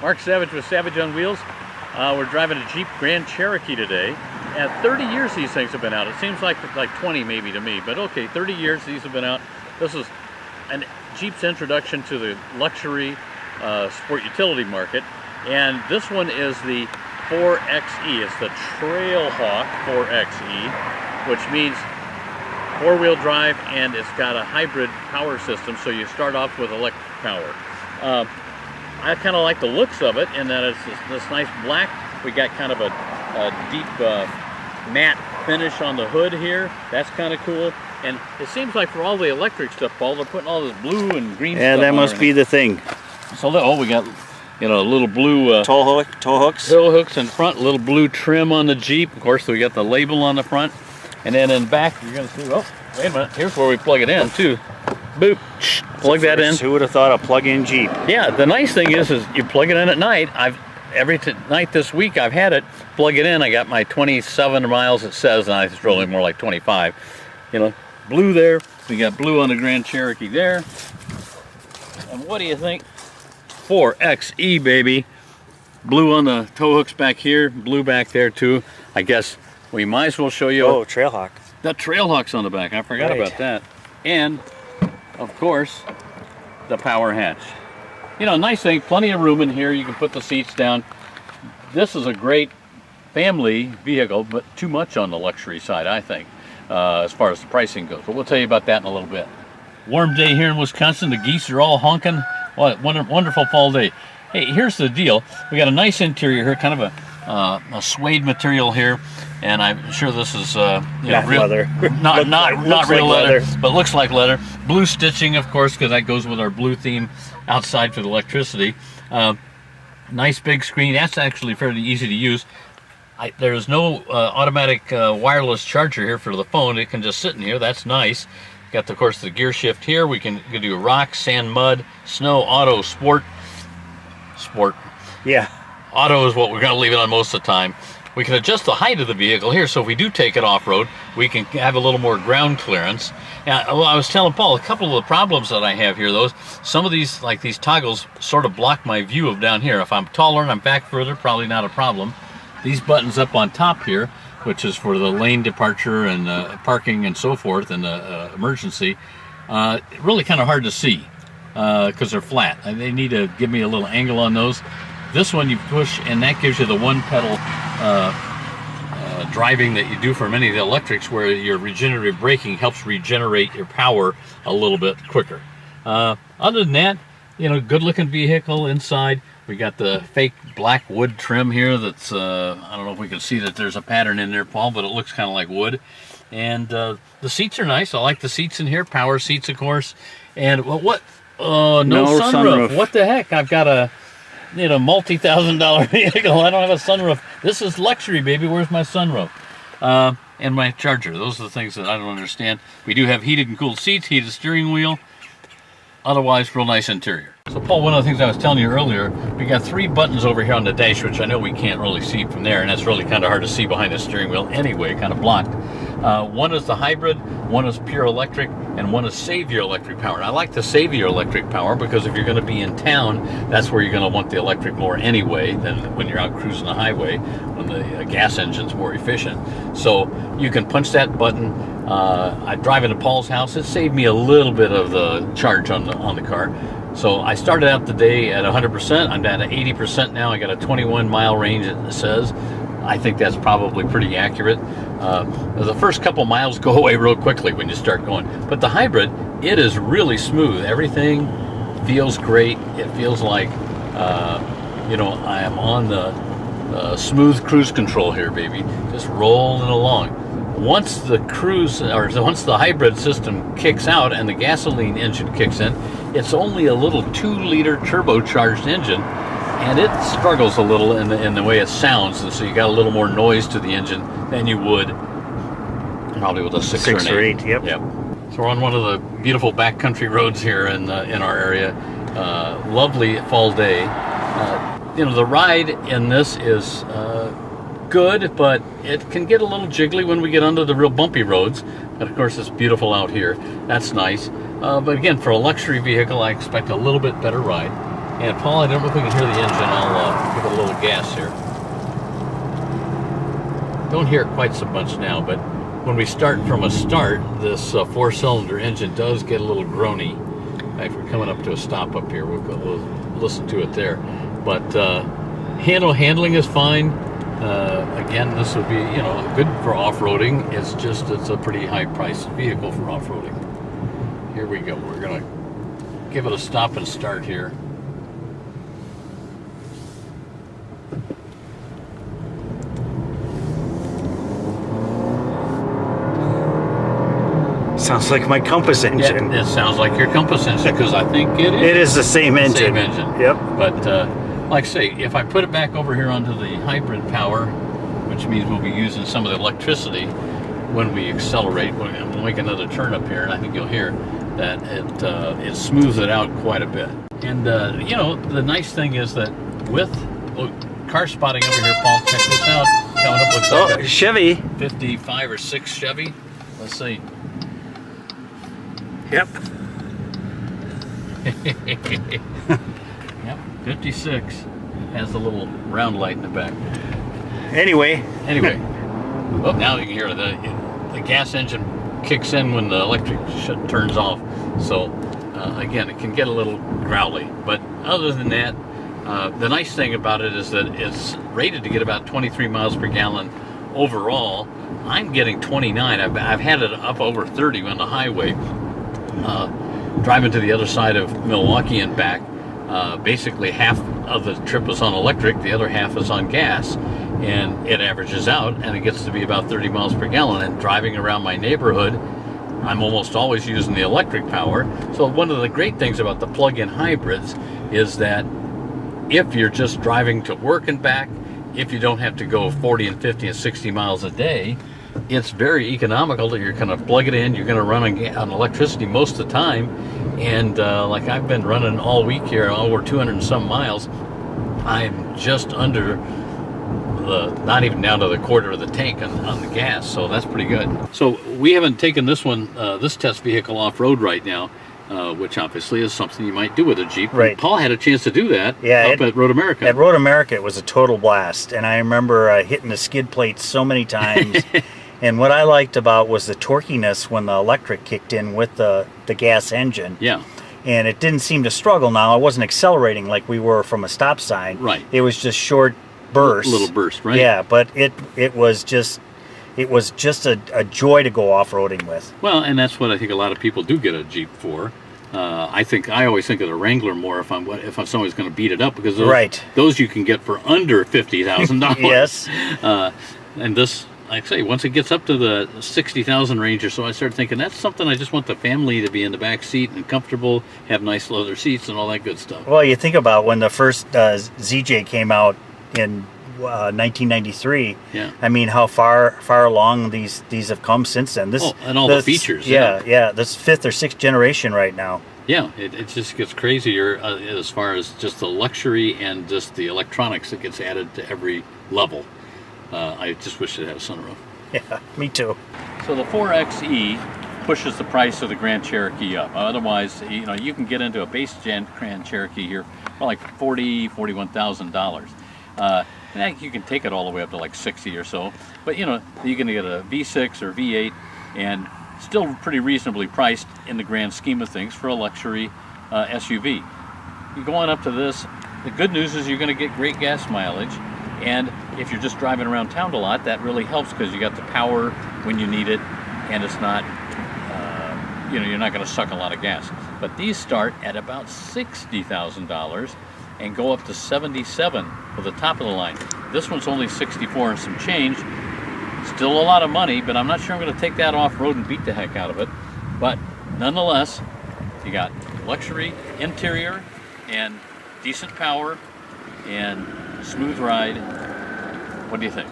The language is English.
Mark Savage with Savage on Wheels. We're driving a Jeep Grand Cherokee today. And 30 years these things have been out. It seems like 20 maybe to me, but okay, 30 years these have been out. This is Jeep's introduction to the luxury sport utility market. And this one is the 4xe. It's the Trailhawk 4xe, which means four-wheel drive, and it's got a hybrid power system, so you start off with electric power. I kind of like the looks of it in that it's this nice black. We got kind of a deep matte finish on the hood here. That's kind of cool. And it seems like for all the electric stuff, Paul, they're putting all this blue and green stuff on. Yeah, that must be the thing. So, oh, we got, you know, a little blue tow hooks. Tow hooks in front, a little blue trim on the Jeep. Of course, we got the label on the front. And then in back, you're going to see, oh, wait a minute, here's where we plug it in too. Boop, plug that in. Who would have thought a plug-in Jeep? Yeah, the nice thing is you plug it in at night. Every night this week I've had it, plug it in. I got my 27 miles it says, and it's really more like 25. You know, blue there. We got blue on the Grand Cherokee there. And what do you think? 4xe, baby. Blue on the tow hooks back here, blue back there too. I guess we might as well show you. Oh, Trailhawk. That Trailhawk's on the back. I forgot about that. And, of course, the power hatch. You know, nice thing, plenty of room in here. You can put the seats down. This is a great family vehicle, but too much on the luxury side, I think, as far as the pricing goes. But we'll tell you about that in a little bit. Warm day here in Wisconsin. The geese are all honking. What a wonderful fall day. Hey, here's the deal. We got a nice interior here, kind of a suede material here. And I'm sure this is not real leather. not real leather, but looks like leather. Blue stitching, of course, because that goes with our blue theme outside for the electricity. Nice big screen. That's actually fairly easy to use. There's no automatic wireless charger here for the phone. It can just sit in here. That's nice. Got, of course, the gear shift here. We can do rock, sand, mud, snow, auto, sport. Yeah. Auto is what we're going to leave it on most of the time. We can adjust the height of the vehicle here, so if we do take it off-road, we can have a little more ground clearance. Now, well, I was telling Paul, a couple of the problems that I have here, some of these, like these toggles, sort of block my view of down here. If I'm taller and I'm back further, probably not a problem. These buttons up on top here, which is for the lane departure and parking and so forth, and emergency, really kind of hard to see because they're flat. They need to give me a little angle on those. This one you push, and that gives you the one pedal driving that you do for many of the electrics, where your regenerative braking helps regenerate your power a little bit quicker. Other than that, you know, good looking vehicle inside. We got the fake black wood trim here that's, I don't know if we can see that there's a pattern in there, Paul, but it looks kind of like wood. And the seats are nice. I like the seats in here, power seats, of course. And what? No sunroof. What the heck? I've got a multi-$1,000 vehicle. I don't have a sunroof. This is luxury, baby. Where's my sunroof? And my charger. Those are the things that I don't understand. We do have heated and cooled seats, heated steering wheel. Otherwise, real nice interior. So, Paul, one of the things I was telling you earlier, we got 3 buttons over here on the dash, which I know we can't really see from there, and that's really kind of hard to see behind the steering wheel anyway, kind of blocked. One is the hybrid, one is pure electric, and one is save your electric power. And I like to save your electric power because if you're going to be in town, that's where you're going to want the electric more anyway than when you're out cruising the highway when the gas engine's more efficient. So you can punch that button. I drive into Paul's house. It saved me a little bit of the charge on the car. So I started out the day at 100%. I'm down to 80% now. I got a 21-mile range, it says. I think that's probably pretty accurate. The first couple miles go away real quickly when you start going. But the hybrid, it is really smooth. Everything feels great. It feels like, I am on the smooth cruise control here, baby. Just rolling along. Once the hybrid system kicks out and the gasoline engine kicks in, it's only a little 2-liter turbocharged engine, and it struggles a little in the way it sounds, and so you got a little more noise to the engine than you would probably with a 6 or 8. Yep. So we're on one of the beautiful backcountry roads here in our area. Lovely fall day. The ride in this is good, but it can get a little jiggly when we get onto the real bumpy roads. But of course, it's beautiful out here. That's nice. But again, for a luxury vehicle, I expect a little bit better ride. And Paul, I don't know if we can hear the engine. gas here. Don't hear it quite so much now, but when we start from a start, this 4-cylinder engine does get a little groany. If we're coming up to a stop up here, we'll listen to it there. But handling is fine. Again, this would be, you know, good for off-roading. It's just, it's a pretty high-priced vehicle for off-roading. Here we go. We're gonna give it a stop and start here. Sounds like my Compass engine. It sounds like your Compass engine, because I think it is. It is the same engine. Same engine. Yep. But like I say, if I put it back over here onto the hybrid power, which means we'll be using some of the electricity when we accelerate, we'll make another turn up here, and I think you'll hear that it smooths it out quite a bit. And you know, the nice thing is that with car spotting over here, Paul, check this out. Coming up, looks like a Chevy. 55 or 6 Chevy. Let's see. Yep. Yep, 56. Has a little round light in the back. Anyway. Well, now you can hear the gas engine kicks in when the electric turns off. So again, it can get a little growly. But other than that, the nice thing about it is that it's rated to get about 23 miles per gallon overall. I'm getting 29. I've had it up over 30 on the highway. Driving to the other side of Milwaukee and back, basically half of the trip was on electric, the other half is on gas, and it averages out and it gets to be about 30 miles per gallon. And driving around my neighborhood, I'm almost always using the electric power. So one of the great things about the plug-in hybrids is that if you're just driving to work and back, if you don't have to go 40 and 50 and 60 miles a day, it's very economical that you're going to plug it in, you're going to run on electricity most of the time. And like I've been running all week here, over 200 and some miles, I'm just under not even down to the quarter of the tank on the gas, so that's pretty good. So we haven't taken this one, this test vehicle off-road right now, which obviously is something you might do with a Jeep. Right. Paul had a chance to do that up at Road America. At Road America, it was a total blast, and I remember hitting the skid plate so many times. And what I liked about was the torquiness when the electric kicked in with the gas engine. Yeah. And it didn't seem to struggle now. I wasn't accelerating like we were from a stop sign. Right. It was just short bursts. Little burst, right? Yeah, but it was just a joy to go off-roading with. Well, and that's what I think a lot of people do get a Jeep for. I always think of the Wrangler more if somebody's going to beat it up, because those you can get for under $50,000. Yes. And this, like I say, once it gets up to the 60,000 range or so, I started thinking that's something I just want the family to be in the back seat and comfortable, have nice leather seats and all that good stuff. Well, you think about when the first ZJ came out in 1993. Yeah. I mean, how far along these have come since then. And all the features. Yeah. This 5th or 6th generation right now. Yeah, it just gets crazier as far as just the luxury and just the electronics that gets added to every level. I just wish it had a sunroof. Yeah, me too. So the 4xe pushes the price of the Grand Cherokee up. Otherwise, you know, you can get into a base gen Grand Cherokee here for like $41,000. And you can take it all the way up to like 60 or so. But you know, you can get a V6 or V8 and still pretty reasonably priced in the grand scheme of things for a luxury SUV. You go on up to this, the good news is you're going to get great gas mileage. And if you're just driving around town a lot, that really helps because you got the power when you need it, and it's not, you know, you're not going to suck a lot of gas. But these start at about $60,000 and go up to 77 for the top of the line. This one's only 64 and some change. Still a lot of money, but I'm not sure I'm going to take that off-road and beat the heck out of it. But nonetheless, you got luxury interior and decent power and smooth ride. What do you think?